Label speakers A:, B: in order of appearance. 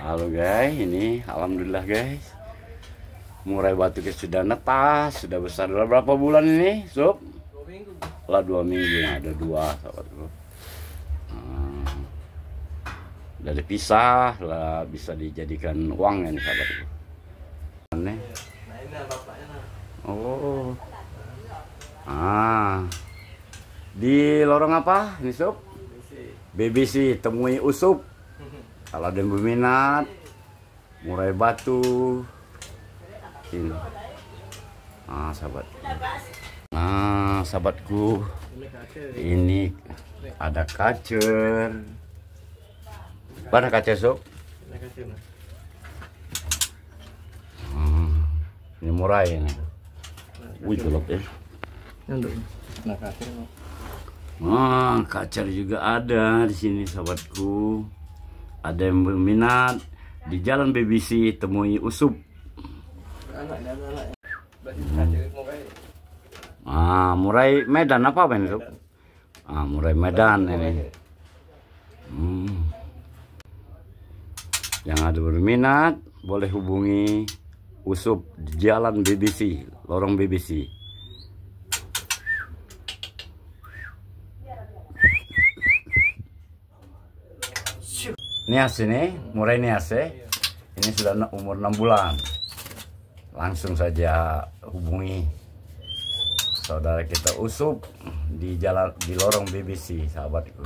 A: Halo guys, ini alhamdulillah guys, murai batu kita sudah netas, sudah besar. Udah berapa bulan ini, Sob?
B: 2 minggu.
A: Lah 2 minggu, nah, ada 2 sahabatku. Udah dipisah lah, bisa dijadikan uang ya nih sahabatku. Aneh.
B: Nah ini bapaknya nah.
A: Oh, di lorong apa ini Sob? BBC, temui Usup. Kalau ada yang berminat, murai batu ini. Sahabat. Sahabatku, ini ada kacer. Mana kacer, Sob? Ini murai ini. Wih, gelap ya. Kacer juga ada di sini, sahabatku. Ada yang berminat di Jalan BBC, temui Usup. Murai Medan apa Ben? Murai Medan ini. Yang ada berminat boleh hubungi Usup di Jalan BBC, lorong BBC. Nias ini, murai nias ya. Ini sudah umur 6 bulan. Langsung saja hubungi saudara kita Usup di lorong BBC, sahabatku.